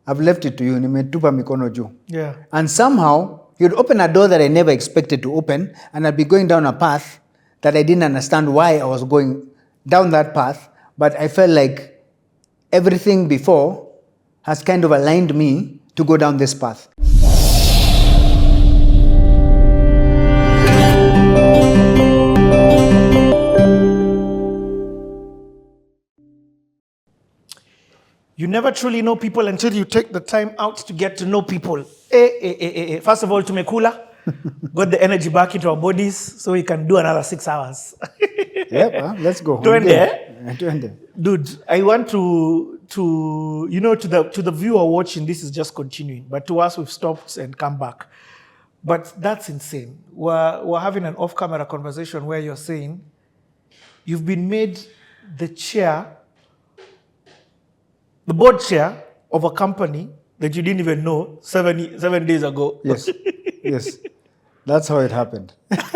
I've left it to you. Nimetupa mikono juu. Yeah. And somehow, you'd open a door that I never expected to open, and I'd be going down a path that I didn't understand why I was going down that path, but I felt like everything before has kind of aligned me to go down this path. You never truly know people until you take the time out to get to know people. First of all, tumekula, got the energy back into our bodies so we can do another 6 hours. Yep, let's go. Twende. Dude, I want to the viewer watching, this is just continuing. But to us, we've stopped and come back. But that's insane. We're having an off-camera conversation where you're saying you've been made the board chair of a company that you didn't even know 7 days ago. Yes, yes. That's how it happened. That's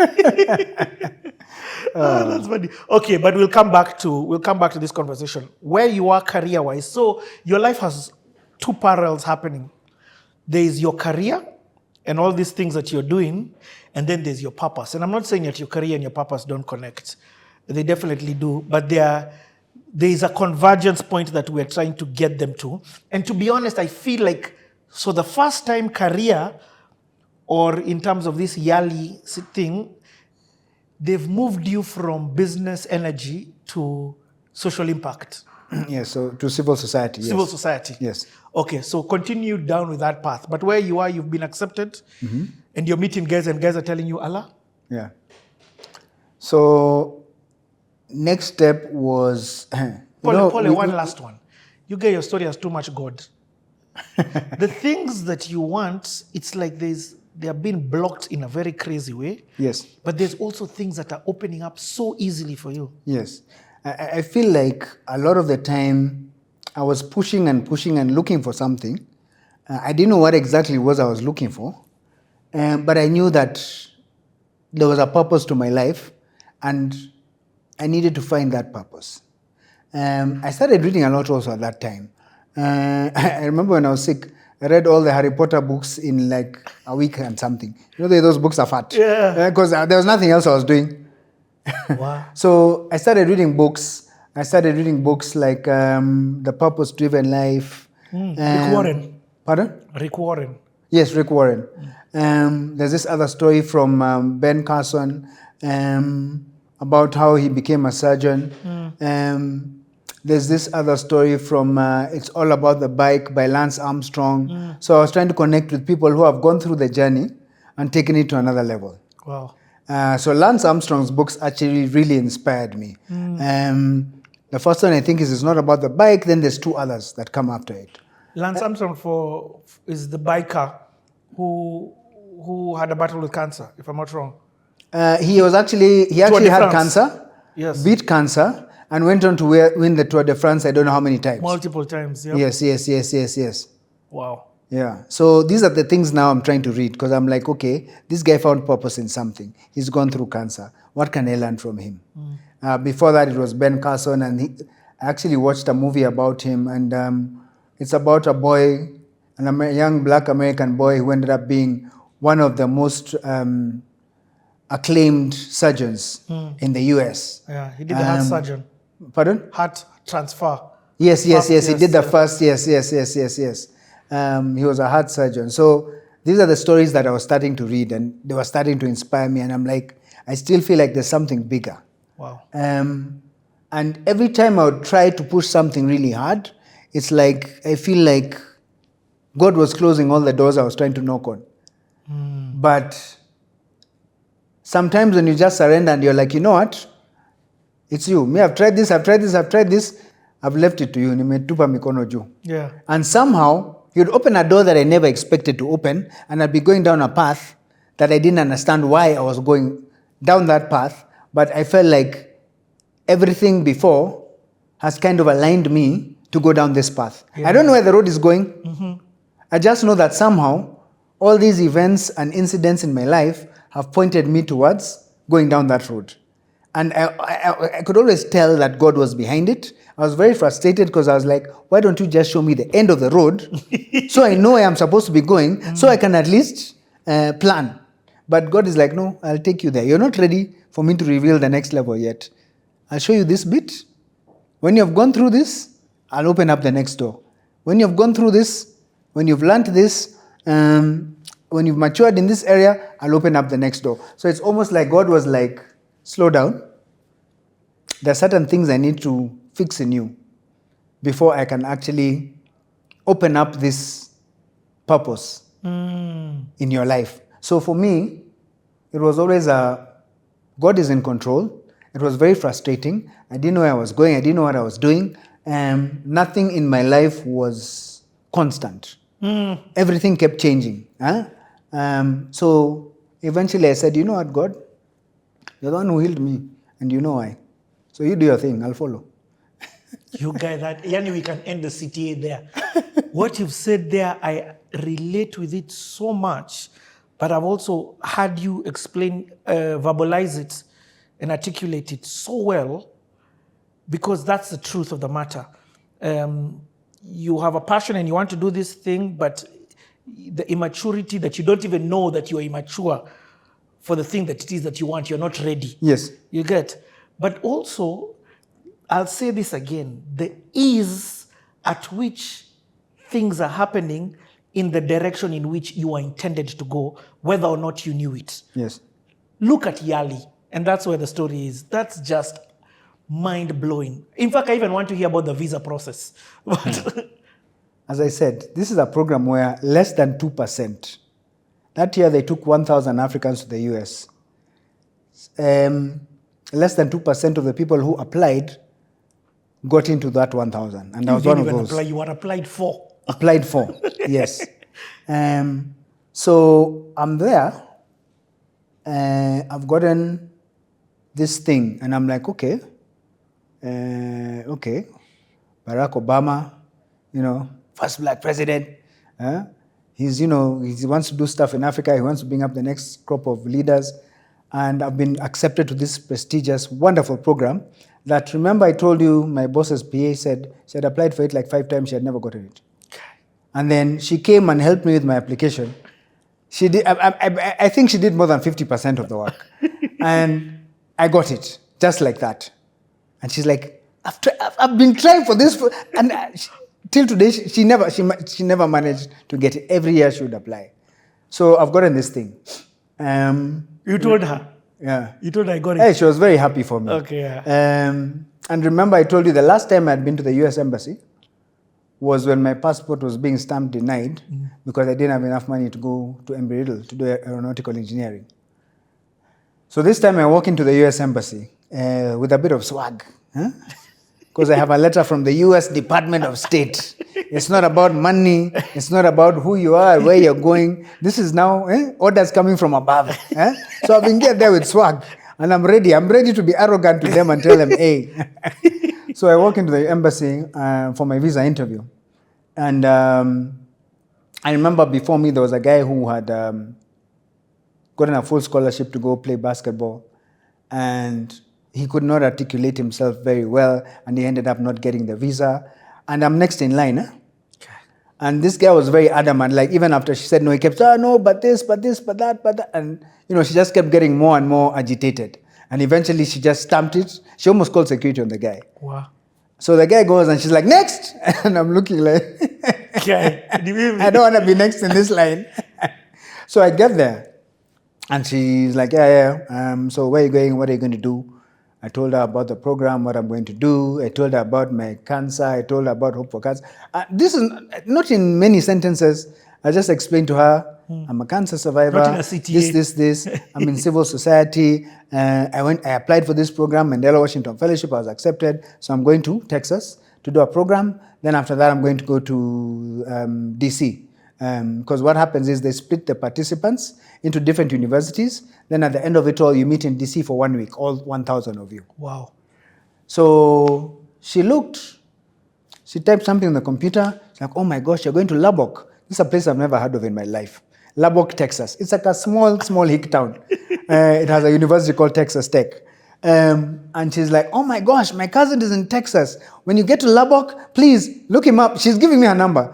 funny. Okay, but we'll come back to this conversation. Where you are career-wise. So your life has two parallels happening. There is your career and all these things that you're doing, and then there's your purpose. And I'm not saying that your career and your purpose don't connect. They definitely do, but there is a convergence point that we're trying to get them to. And to be honest, I feel like, so the first time career, or in terms of this YALI thing, they've moved you from business energy to social impact. Yes, so to civil society. Yes. Civil society. Yes. Okay, so continue down with that path. But where you are, you've been accepted, and you're meeting guys, and guys are telling you Allah? Yeah. So next step was... Paul, one last one. You get your story as too much God. The things that you want, it's like they are being blocked in a very crazy way. Yes. But there's also things that are opening up so easily for you. Yes. I feel like a lot of the time I was pushing and looking for something. I didn't know what exactly it was I was looking for. But I knew that there was a purpose to my life, and I needed to find that purpose. I started reading a lot also at that time. I remember when I was sick, I read all the Harry Potter books in like a week and something. You know, those books are fat. Yeah. Because there was nothing else I was doing. Wow. So I started reading books. Like The Purpose-Driven Life. Rick Warren. Pardon? Rick Warren. Yes, Rick Warren. There's this other story from Ben Carson about how he became a surgeon. There's this other story from It's All About the Bike by Lance Armstrong. So I was trying to connect with people who have gone through the journey and taken it to another level. Wow. So Lance Armstrong's books actually really inspired me. The first one I think is It's Not About the Bike, then there's two others that come after it. Lance Armstrong is the biker who had a battle with cancer, if I'm not wrong. He actually had cancer, yes, beat cancer, and went on to win the Tour de France, I don't know how many times. Multiple times, yeah. Yes. Wow. Yeah. So these are the things now I'm trying to read, because I'm like, okay, this guy found purpose in something. He's gone through cancer. What can I learn from him? Before that, it was Ben Carson, and I actually watched a movie about him, and it's about a boy, a young black American boy who ended up being one of the most acclaimed surgeons in the US. Yeah, he did the heart surgeon. Pardon? Heart transfer. Yes. He did the first. Yes. He was a heart surgeon. So these are the stories that I was starting to read, and they were starting to inspire me. And I'm like, I still feel like there's something bigger. Wow. And every time I would try to push something really hard, it's like I feel like God was closing all the doors I was trying to knock on. But sometimes when you just surrender and you're like, you know what? It's you. Me, I've tried this. I've left it to you. Nimetupa mikono juu. Yeah. And somehow, you'd open a door that I never expected to open, and I'd be going down a path that I didn't understand why I was going down that path, but I felt like everything before has kind of aligned me to go down this path. Yeah. I don't know where the road is going. I just know that somehow, all these events and incidents in my life have pointed me towards going down that road. And I could always tell that God was behind it. I was very frustrated because I was like, why don't you just show me the end of the road so I know where I'm supposed to be going so I can at least plan. But God is like, no, I'll take you there. You're not ready for me to reveal the next level yet. I'll show you this bit. When you've gone through this, I'll open up the next door. When you've gone through this, when you've learned this, when you've matured in this area, I'll open up the next door. So it's almost like God was like, slow down. There are certain things I need to fix in you before I can actually open up this purpose in your life. So for me, it was always God is in control. It was very frustrating. I didn't know where I was going. I didn't know what I was doing. Nothing in my life was constant. Everything kept changing. So eventually I said, you know what, God? You're the one who healed me, and you know why. So you do your thing, I'll follow. You guys, Yani, we can end the CTA there. What you've said there, I relate with it so much, but I've also had you explain, verbalize it, and articulate it so well, because that's the truth of the matter. You have a passion and you want to do this thing, but the immaturity that you don't even know that you're immature for the thing that it is that you want, you're not ready. Yes. You get? But also, I'll say this again, the ease at which things are happening in the direction in which you are intended to go, whether or not you knew it. Yes. Look at YALI, and that's where the story is. That's just mind-blowing. In fact, I even want to hear about the visa process. As I said, this is a program where less than 2%. That year they took 1,000 Africans to the US. Less than 2% of the people who applied got into that 1,000. And I was one of those. Apply, you were applied for. Applied for, yes. So I'm there. I've gotten this thing. And I'm like, okay. Barack Obama, first black president. He wants to do stuff in Africa. He wants to bring up the next crop of leaders. And I've been accepted to this prestigious, wonderful program that, remember I told you my boss's PA said she had applied for it like 5 times, she had never gotten it. And then she came and helped me with my application. She did. I think she did more than 50% of the work. And I got it, just like that. And she's like, I've been trying for this, and till today, she never managed to get it. Every year she would apply. So I've gotten this thing. You told her? Yeah. You told her I got it? Hey, she was very happy for me. Okay, yeah. And remember I told you the last time I'd been to the US Embassy was when my passport was being stamped denied because I didn't have enough money to go to Embry-Riddle to do aeronautical engineering. So this time I walk into the US Embassy with a bit of swag. Because I have a letter from the US Department of State. It's not about money. It's not about who you are, where you're going. This is now orders coming from above. So I've been get there with swag. And I'm ready. I'm ready to be arrogant to them and tell them, hey. So I walk into the embassy for my visa interview. And I remember before me, there was a guy who had gotten a full scholarship to go play basketball. And he could not articulate himself very well, and he ended up not getting the visa. And I'm next in line. Okay. And this guy was very adamant. Like, even after she said no, he kept, no, but this, but that. And, she just kept getting more and more agitated. And eventually she just stamped it. She almost called security on the guy. Wow. So the guy goes and she's like, next! And I'm looking like, okay. I don't want to be next in this line. So I get there. And she's like, yeah. So where are you going? What are you going to do? I told her about the program, what I'm going to do. I told her about my cancer. I told her about Hope for Cancer. This is not in many sentences. I just explained to her, I'm a cancer survivor. Not in a CTA. This. I'm in civil society. I applied for this program, Mandela Washington Fellowship. I was accepted. So I'm going to Texas to do a program. Then after that, I'm going to go to DC. Because what happens is they split the participants into different universities. Then at the end of it all, you meet in DC for 1 week, all 1,000 of you. Wow. So she looked, she typed something on the computer. She's like, oh my gosh, you're going to Lubbock. This is a place I've never heard of in my life. Lubbock, Texas. It's like a small hick town. It has a university called Texas Tech. And she's like, oh my gosh, my cousin is in Texas. When you get to Lubbock, please look him up. She's giving me her number.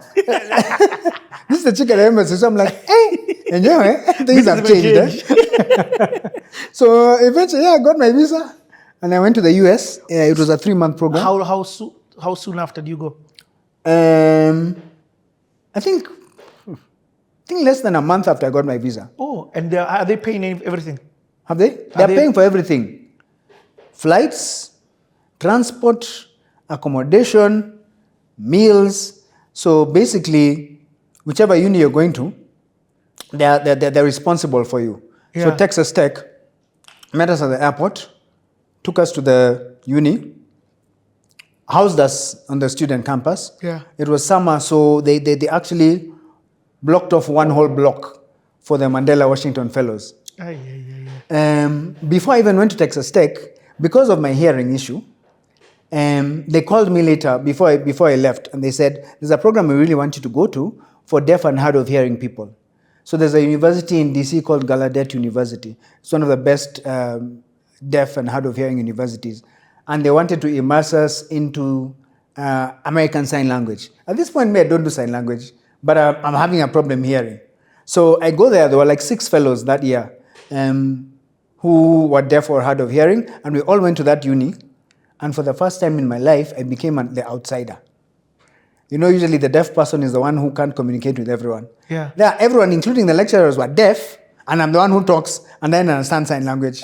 This is the chick at the embassy. So I'm like, hey, enjoy, eh? Things have changed. Eh? So eventually, I got my visa and I went to the US. It was a 3-month program. How soon after do you go? I think less than a month after I got my visa. Oh, and are they paying everything? Have they? They're paying for everything. Flights, transport, accommodation, meals. So basically, whichever uni you're going to, they're responsible for you. Yeah. So Texas Tech met us at the airport, took us to the uni, housed us on the student campus. Yeah. It was summer, so they actually blocked off one whole block for the Mandela Washington Fellows. Before I even went to Texas Tech, because of my hearing issue, they called me later before I left, and they said, there's a program we really want you to go to for deaf and hard of hearing people. So there's a university in DC called Gallaudet University. It's one of the best deaf and hard of hearing universities. And they wanted to immerse us into American Sign Language. At this point, I don't do sign language, but I'm having a problem hearing. So I go there. There were like 6 fellows that year who were deaf or hard of hearing, and we all went to that uni. And for the first time in my life, I became the outsider. You know, usually the deaf person is the one who can't communicate with everyone. Yeah. There, everyone, including the lecturers, were deaf, and I'm the one who talks and then understands sign language.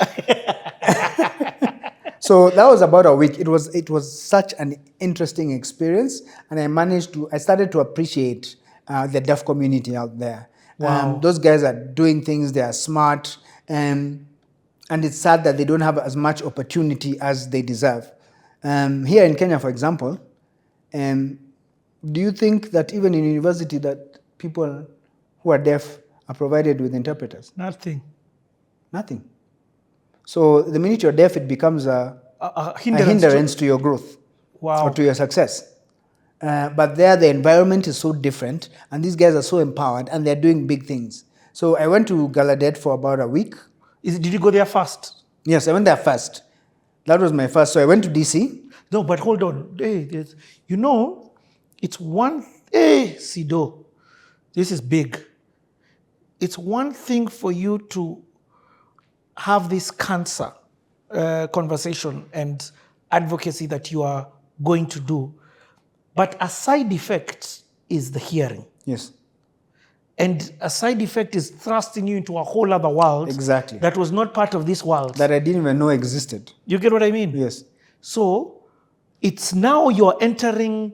So that was about a week. It was such an interesting experience, and I started to appreciate the deaf community out there. Wow. Those guys are doing things, they are smart, and it's sad that they don't have as much opportunity as they deserve. Here in Kenya, for example, do you think that even in university that people who are deaf are provided with interpreters? Nothing. So the minute you're deaf, it becomes a hindrance to your growth. Wow. Or to your success. But there, the environment is so different, and these guys are so empowered, and they're doing big things. So I went to Gallaudet for about a week. Did you go there first? Yes, I went there first. That was my first. So I went to DC. No, but hold on. Hey, you know, it's one. Hey, Sido, this is big. It's one thing for you to have this cancer conversation and advocacy that you are going to do, but a side effect is the hearing. Yes. And a side effect is thrusting you into a whole other world. Exactly. That was not part of this world. That I didn't even know existed. You get what I mean? Yes. So it's now you're entering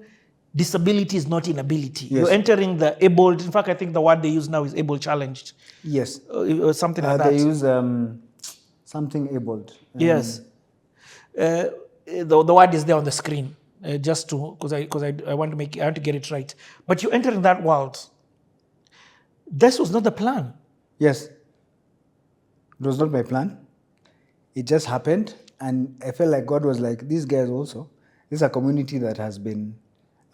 disability is not inability. Yes. You're entering the abled. In fact, I think the word they use now is able challenged. Yes. Or something like that. They use something abled. Yes. The word is there on the screen, just to because I want to get it right. But you enter in that world. This was not the plan. Yes. It was not my plan. It just happened, and I felt like God was like, these guys also. This is a community that has been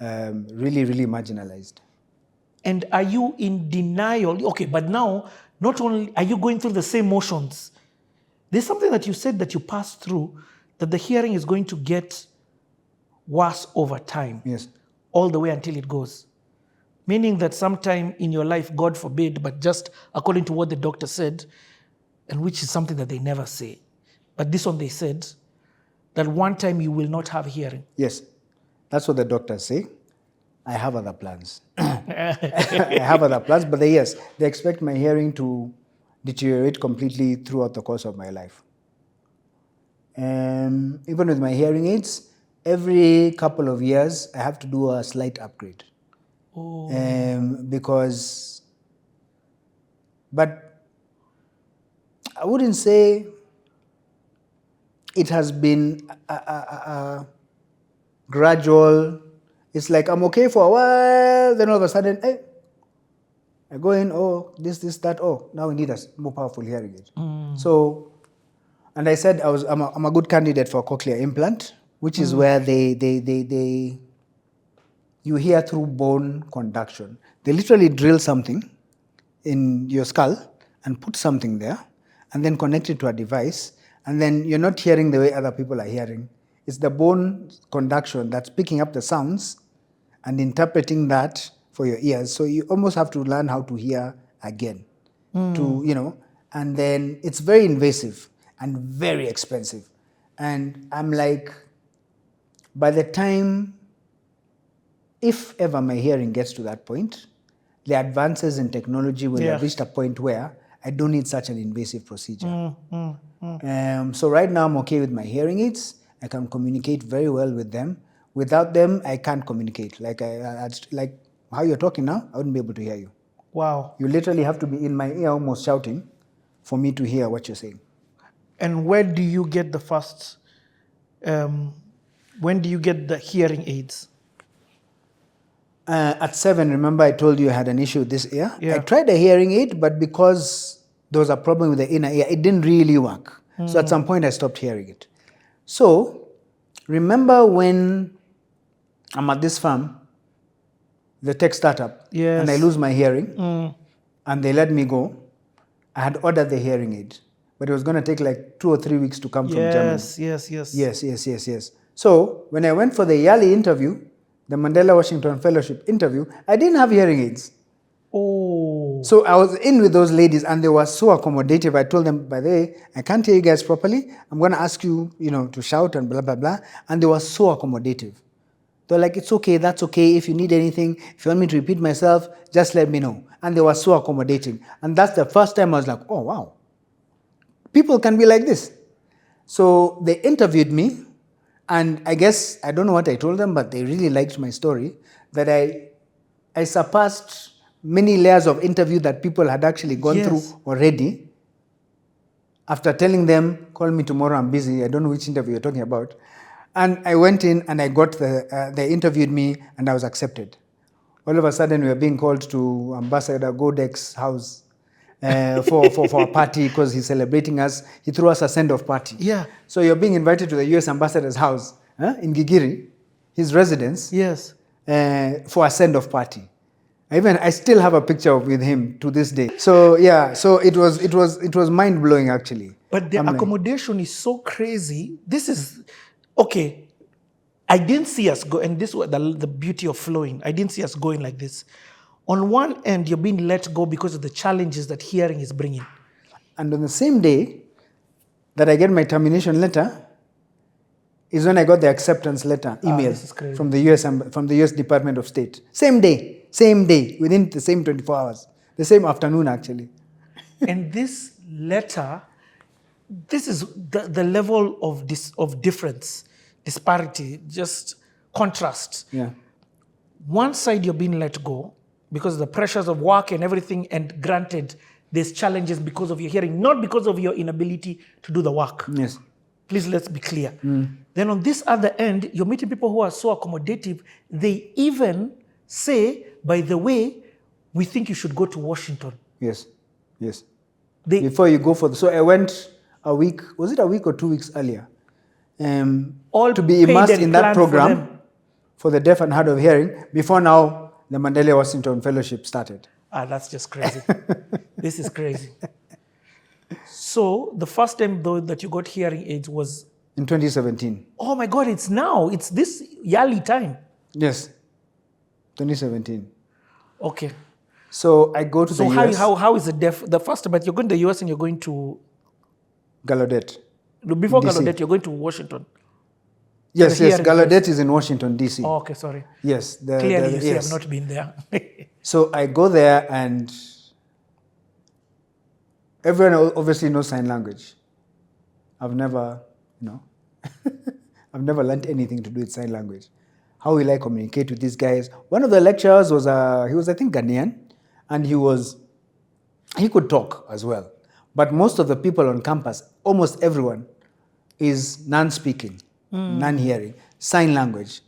really, really marginalized. And are you in denial? Okay, but now, not only are you going through the same motions, there's something that you said that you passed through, that the hearing is going to get worse over time. Yes. All the way until it goes. Meaning that sometime in your life, God forbid, but just according to what the doctor said, and which is something that they never say, but this one they said, that one time you will not have hearing. Yes. That's what the doctors say. I have other plans. I have other plans, but they expect my hearing to deteriorate completely throughout the course of my life. Even with my hearing aids, every couple of years, I have to do a slight upgrade. Oh. But I wouldn't say it has been a gradual. It's like I'm okay for a while, then all of a sudden, hey, I go in, oh, this, that, oh, now we need a more powerful hearing aid. So, and I said I'm a good candidate for a cochlear implant, which is where you hear through bone conduction. They literally drill something in your skull and put something there, and then connect it to a device, And then you're not hearing the way other people are hearing. It's the bone conduction that's picking up the sounds and interpreting that for your ears. So you almost have to learn how to hear again. And then it's very invasive and very expensive. And I'm like, by the time, if ever my hearing gets to that point, the advances in technology will have reached a point where I don't need such an invasive procedure. So right now I'm okay with my hearing aids. I can communicate very well with them. Without them, I can't communicate. Like how you're talking now, I wouldn't be able to hear you. Wow. You literally have to be in my ear almost shouting for me to hear what you're saying. And where do you get the first, when do you get the hearing aids? At 7, remember I told you I had an issue with this ear? Yeah. I tried a hearing aid, but because there was a problem with the inner ear, it didn't really work. So at some point I stopped hearing it. So remember when I'm at this farm, the tech startup, and I lose my hearing, and they let me go. I had ordered the hearing aid, but it was going to take like 2 or 3 weeks to come from Germany. Yes. So when I went for the YALI interview, the Mandela Washington Fellowship interview, I didn't have hearing aids. Oh. So I was in with those ladies and they were so accommodative. I told them, by the way, I can't hear you guys properly. I'm going to ask you, to shout and blah, blah, blah. And they were so accommodative. They're like, it's okay, that's okay. If you need anything, if you want me to repeat myself, just let me know. And they were so accommodating. And that's the first time I was like, oh, wow. People can be like this. So they interviewed me. And I guess, I don't know what I told them, but they really liked my story, that I surpassed many layers of interview that people had actually gone through already. After telling them, call me tomorrow, I'm busy, I don't know which interview you're talking about. And I went in and I got they interviewed me and I was accepted. All of a sudden, we were being called to Ambassador Godek's house for a party because he's celebrating us. He threw us a send-off party. Yeah. So you're being invited to the US ambassador's house in Gigiri, his residence, for a send-off party. I still have a picture with him to this day. So so it was mind-blowing actually. But the accommodation is so crazy. This is okay. I didn't see us go, and this was the beauty of flowing. I didn't see us going like this. On one end, you're being let go because of the challenges that hearing is bringing. And on the same day that I get my termination letter is when I got the acceptance letter, email from the US Department of State. Same day, within the same 24 hours, the same afternoon actually. And this letter, this is the level of difference, disparity, just contrast. Yeah. One side you're being let go because of the pressures of work and everything, and granted, there's challenges because of your hearing, not because of your inability to do the work. Yes. Please, let's be clear. Then on this other end, you're meeting people who are so accommodative. They even say, by the way, we think you should go to Washington. Yes. Before you go so I went a week, was it a week or 2 weeks earlier? All to be immersed in that program for the deaf and hard of hearing before now the Mandela Washington Fellowship started. That's just crazy. This is crazy. So the first time though that you got hearing aids was? In 2017. Oh my God, it's now. It's this YALI time. Yes, 2017. Okay. So I go to the US. So how is the first time, but you're going to the US and you're going to? Gallaudet. Before DC. Gallaudet, you're going to Washington. Yes. Gallaudet is in Washington, D.C. Oh, okay, sorry. Yes. Clearly you say I've not been there. So I go there and everyone obviously knows sign language. I've never, I've never learned anything to do with sign language. How will I communicate with these guys? One of the lecturers was, he was I think Ghanaian, and he could talk as well. But most of the people on campus, almost everyone, is non-speaking, non-hearing, sign language.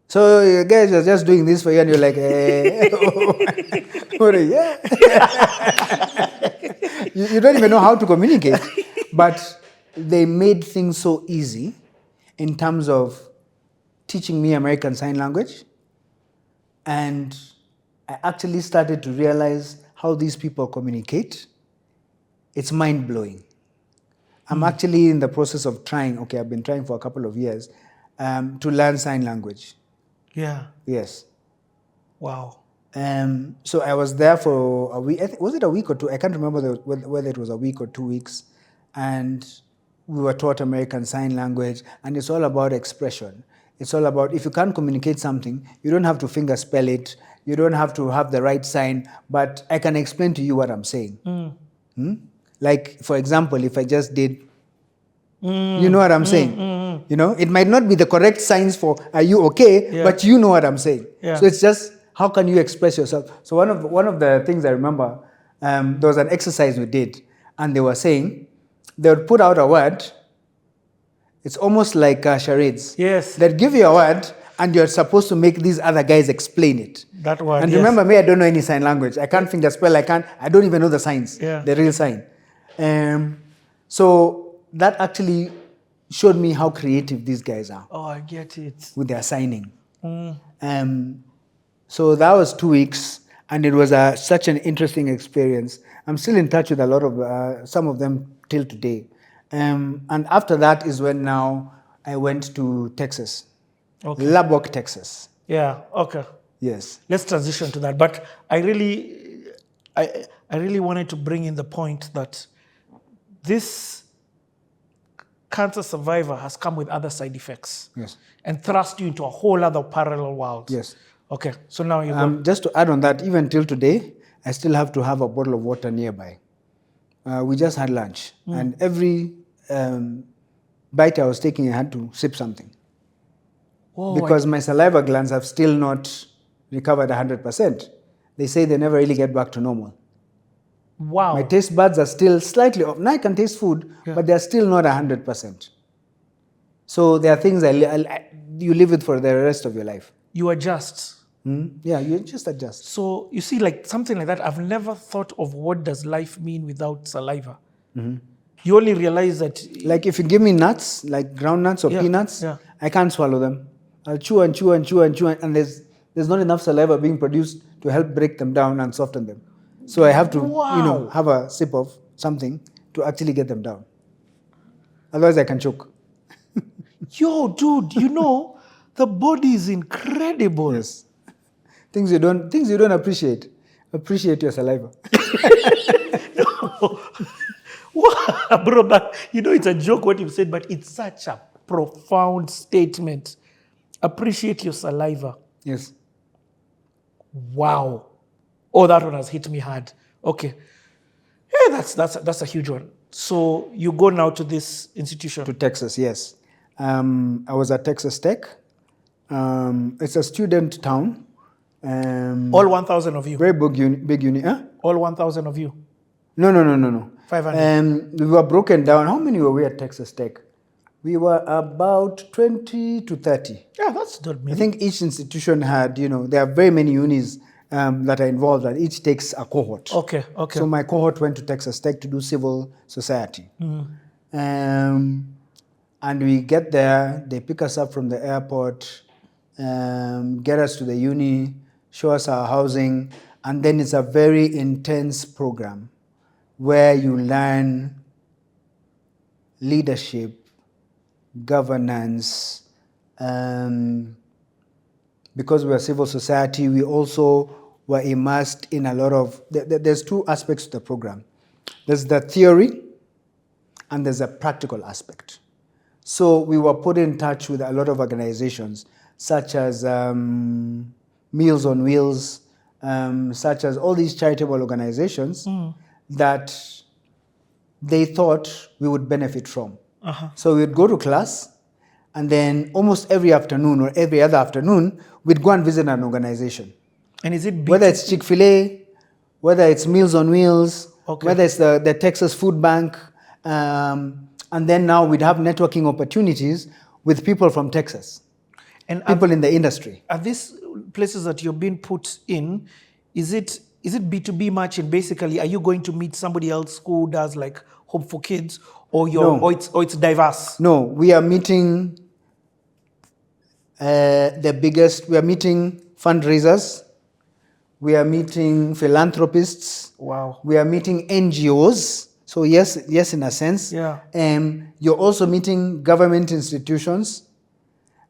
So you guys are just doing this for you and you're like, yeah. You don't even know how to communicate. But they made things so easy in terms of teaching me American Sign Language. And I actually started to realize how these people communicate. It's mind-blowing. I'm actually in the process of trying. Okay, I've been trying for a couple of years to learn sign language. Yeah. Yes. Wow. So I was there for a week. Was it a week or two? I can't remember whether it was a week or 2 weeks. And we were taught American Sign Language, and it's all about expression. It's all about, if you can't communicate something, you don't have to finger spell it. You don't have to have the right sign, but I can explain to you what I'm saying. Like, for example, if I just did, you know what I'm saying? You know, it might not be the correct signs for "are you okay," but you know what I'm saying. Yeah. So it's just, how can you express yourself? So one of the things I remember, there was an exercise we did, and they were saying they would put out a word. It's almost like charades. Yes. They'd give you a word, and you're supposed to make these other guys explain it. That word. And yes. remember me, I don't know any sign language. I can't finger spell. I don't even know the signs, the real sign. So that actually showed me how creative these guys are. Oh, I get it. With their signing. So that was 2 weeks, and it was such an interesting experience. I'm still in touch with a lot of some of them till today. And after that is when now I went to Texas, Lubbock, Texas. Yeah. Okay. Yes. Let's transition to that. But I really wanted to bring in the point that this cancer survivor has come with other side effects. Yes. And thrust you into a whole other parallel world. Yes. Okay. So now you go. Just to add on that, even till today, I still have to have a bottle of water nearby. We just had lunch, and every bite I was taking, I had to sip something. Whoa, because my saliva glands have still not recovered 100%. They say they never really get back to normal. Wow. My taste buds are still slightly off. Now I can taste food, but they're still not 100%. So there are things you live with for the rest of your life. You adjust. Yeah, you just adjust. So you see, like something like that, I've never thought of what does life mean without saliva. You only realize that... Like if you give me nuts, like ground nuts or peanuts, I can't swallow them. I'll chew and chew and chew and chew, and there's not enough saliva being produced to help break them down and soften them. So I have to, have a sip of something to actually get them down. Otherwise I can choke. Yo, dude, the body is incredible. Yes. Things you don't appreciate. Appreciate your saliva. Bro, but it's a joke what you said, but it's such a profound statement. Appreciate your saliva. Yes. Wow. Oh, that one has hit me hard. Okay. Yeah, that's a huge one. So you go now to this institution. To Texas, yes. I was at Texas Tech. It's a student town. All 1,000 of you? Very big uni. Huh? All 1,000 of you? No. 500. We were broken down. How many were we at Texas Tech? We were about 20 to 30. Yeah, that's not many. I think each institution had, there are very many unis that are involved, and each takes a cohort. Okay. So my cohort went to Texas Tech to do civil society. And we get there, they pick us up from the airport, get us to the uni, show us our housing, and then it's a very intense program where you learn leadership, governance. Because we are civil society, we also were immersed in a lot of... There's two aspects to the program. There's the theory, and there's a practical aspect. So we were put in touch with a lot of organizations, such as Meals on Wheels, such as all these charitable organizations that they thought we would benefit from. So we'd go to class, and then almost every afternoon or every other afternoon, we'd go and visit an organization. And is it whether it's Chick-fil-A, whether it's Meals on Wheels, whether it's the Texas Food Bank, and then now we'd have networking opportunities with people from Texas, and people in the industry. Are these places that you're being put in, is it B2B matching? Basically, are you going to meet somebody else who does like Hope for Kids, or it's diverse? No, we are meeting we are meeting fundraisers, we are meeting philanthropists, wow, we are meeting NGOs. So yes, in a sense. Yeah. You're also meeting government institutions.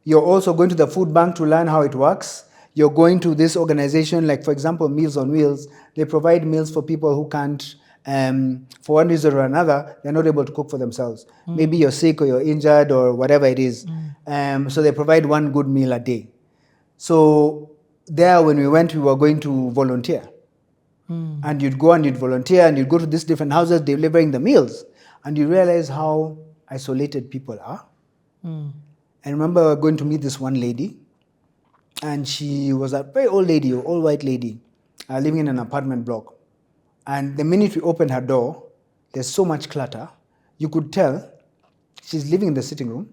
You're also going to the food bank to learn how it works. You're going to this organization, like for example, Meals on Wheels. They provide meals for people who can't, for one reason or another, they're not able to cook for themselves. Maybe you're sick or you're injured or whatever it is. So they provide one good meal a day. So there, when we went, we were going to volunteer. And you'd go and you'd volunteer and you'd go to these different houses delivering the meals. And you realize how isolated people are. I remember going to meet this one lady, and she was a very old lady, old white lady, living in an apartment block. And the minute we opened her door, there's so much clutter. You could tell she's living in the sitting room.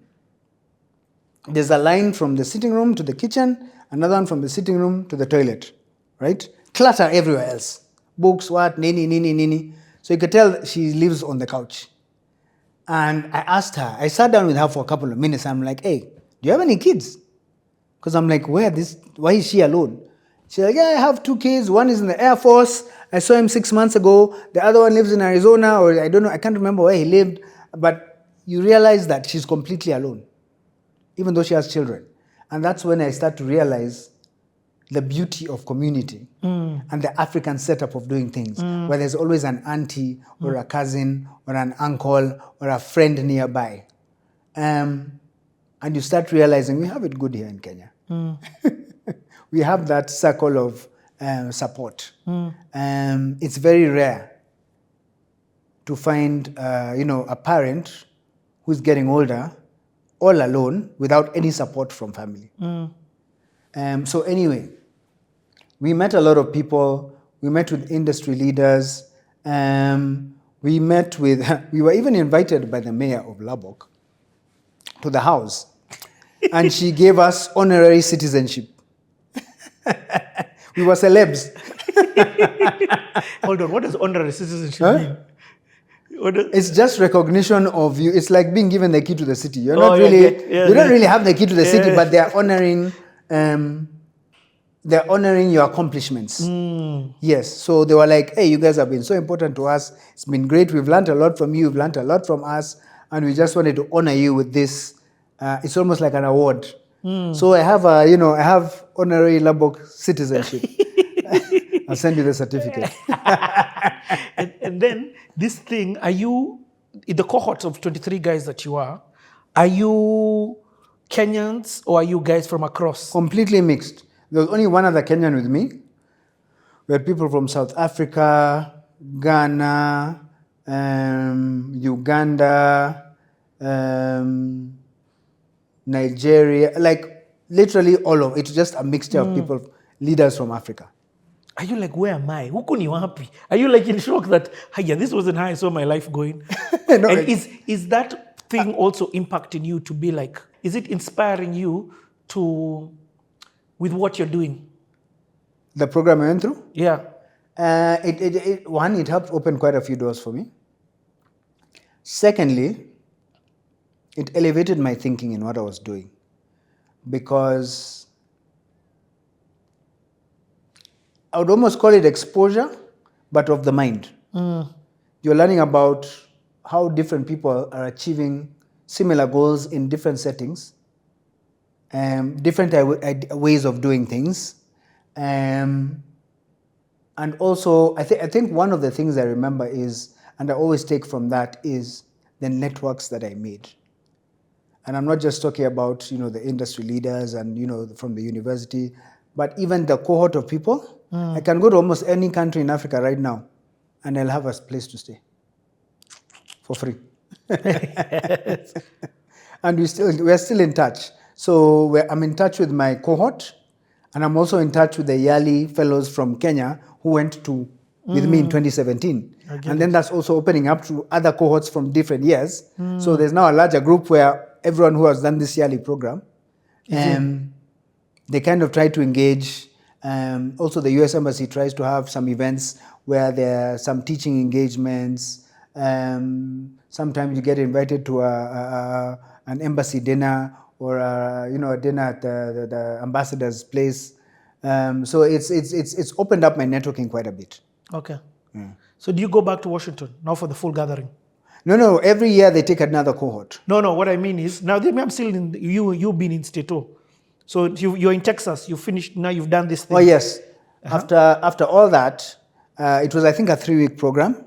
There's a line from the sitting room to the kitchen, another one from the sitting room to the toilet, right? Clutter everywhere else. Books, what, nini. So you could tell she lives on the couch. And I asked her, I sat down with her for a couple of minutes. I'm like, hey, do you have any kids? Because I'm like, why is she alone? She's like, yeah, I have 2 kids. One is in the Air Force. I saw him 6 months ago. The other one lives in Arizona, or I don't know, I can't remember where he lived. But you realize that she's completely alone, even though she has children. And that's when I start to realize the beauty of community and the African setup of doing things, where there's always an auntie or a cousin or an uncle or a friend nearby. And you start realizing we have it good here in Kenya. We have that circle of support. It's very rare to find a parent who's getting older all alone without any support from family. So anyway, we met a lot of people. We met with industry leaders. We were even invited by the mayor of Lubbock to the house. And she gave us honorary citizenship. We were celebs. Hold on, what does honorary citizenship mean? It's just recognition of you. It's like being given the key to the city. You don't really have the key to the city, but they're honoring your accomplishments. Yes. So they were like, hey, you guys have been so important to us. It's been great. We've learned a lot from you. You've learned a lot from us. And we just wanted to honor you with this. It's almost like an award. So I have honorary Lubbock citizenship. I'll send you the certificate. and then this thing, are you, in the cohort of 23 guys that you are you Kenyans or are you guys from across? Completely mixed. There was only one other Kenyan with me. We had people from South Africa, Ghana, Uganda, Nigeria, like literally all of it. It's just a mixture of people, leaders from Africa. Are you like, where am I? Huku ni wapi? Are you like in shock that, yeah, this wasn't how I saw my life going? No, and is that thing also impacting you to be like, is it inspiring you with what you're doing? The program I went through? Yeah. It helped open quite a few doors for me. Secondly, it elevated my thinking in what I was doing, because I would almost call it exposure, but of the mind. You're learning about how different people are achieving similar goals in different settings, different ways of doing things. And also, I think one of the things I remember is, and I always take from that, is the networks that I made. And I'm not just talking about, the industry leaders and, from the university, but even the cohort of people. I can go to almost any country in Africa right now, and I'll have a place to stay for free. And we're still in touch. So I'm in touch with my cohort, and I'm also in touch with the YALI fellows from Kenya who went with me in 2017. And then that's also opening up to other cohorts from different years. So there's now a larger group where everyone who has done this YALI program, they kind of try to engage. Also, the US Embassy tries to have some events where there are some teaching engagements. Sometimes you get invited to an embassy dinner or a dinner at the ambassador's place. So it's opened up my networking quite a bit. Okay. So do you go back to Washington now for the full gathering? No, every year they take another cohort. No, what I mean is, now I'm still in, you've been in State O. So you're in Texas, you finished, now you've done this thing. Oh, yes. After all that, it was, I think, a 3-week program.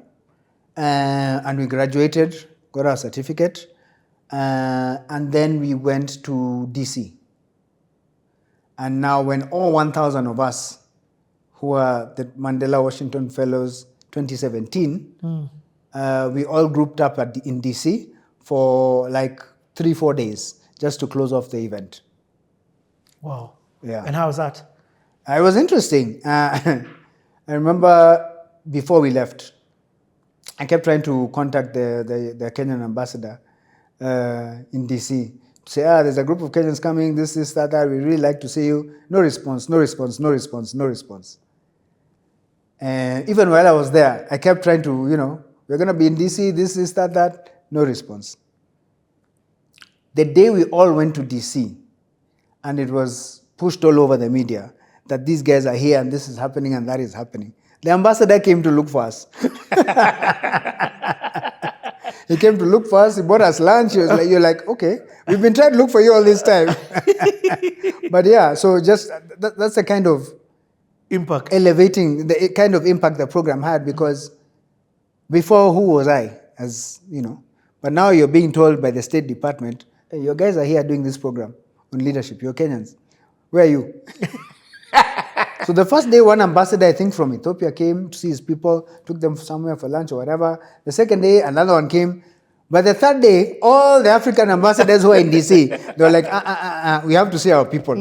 And we graduated, got our certificate. And then we went to DC. And now when all 1,000 of us who are the Mandela Washington Fellows 2017, we all grouped up in DC for like 3-4 days just to close off the event. Wow. Yeah. And how was that? It was interesting. I remember before we left, I kept trying to contact the Kenyan ambassador in DC to say, there's a group of Kenyans coming, this, that, we really like to see you. No response. And even while I was there, I kept trying to, we're going to be in DC, this, that, no response. The day we all went to DC, and it was pushed all over the media that these guys are here and this is happening and that is happening, the ambassador came to look for us. He came to look for us, he bought us lunch. He was like, you're like, okay, we've been trying to look for you all this time. But yeah, so just that's the kind of impact, elevating the kind of impact the program had, because before, who was I, as you know? But now you're being told by the State Department, hey, your guys are here doing this program on leadership, you're Kenyans. Where are you? So the first day, one ambassador, I think from Ethiopia, came to see his people, took them somewhere for lunch or whatever. The second day, another one came. But the third day, all the African ambassadors who are in DC, they were like, we have to see our people.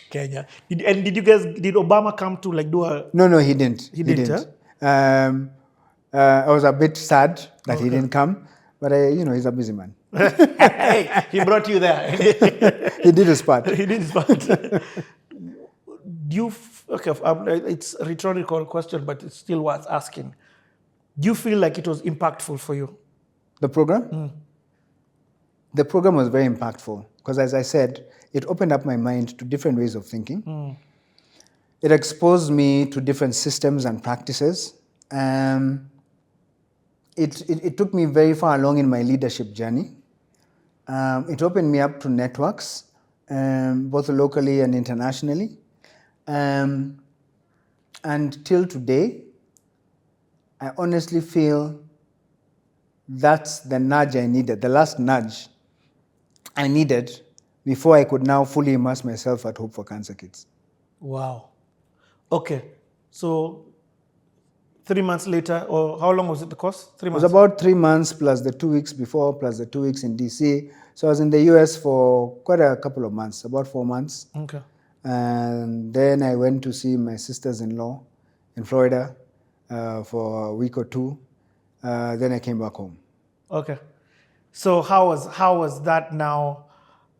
Kenya. Did Obama come to like do a... No, he didn't. He didn't. Huh? I was a bit sad that he didn't come, but he's a busy man. Hey, he brought you there. He did his part. It's a rhetorical question, but it's still worth asking. Do you feel like it was impactful for you? The program? The program was very impactful because, as I said, it opened up my mind to different ways of thinking. It exposed me to different systems and practices. It took me very far along in my leadership journey. It opened me up to networks, both locally and internationally. And till today, I honestly feel that's the nudge I needed, the last nudge I needed before I could now fully immerse myself at Hope for Cancer Kids. Wow. Okay. So 3 months later, or how long was it the course? 3 months? It was about 3 months plus the 2 weeks before, plus the 2 weeks in DC. So I was in the US for quite a couple of months, about 4 months. Okay. And then I went to see my sisters-in-law in Florida for a week or two. Then I came back home. Okay. So how was that now?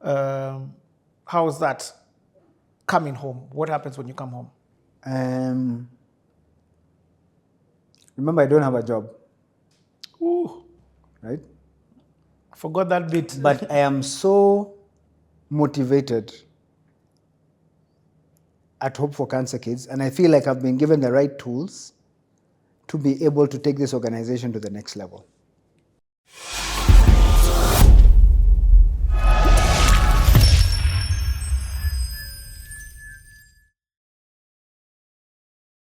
How was that coming home? What happens when you come home? Remember, I don't have a job. Ooh. Right? I forgot that bit. But I am so motivated at Hope for Cancer Kids, and I feel like I've been given the right tools to be able to take this organization to the next level.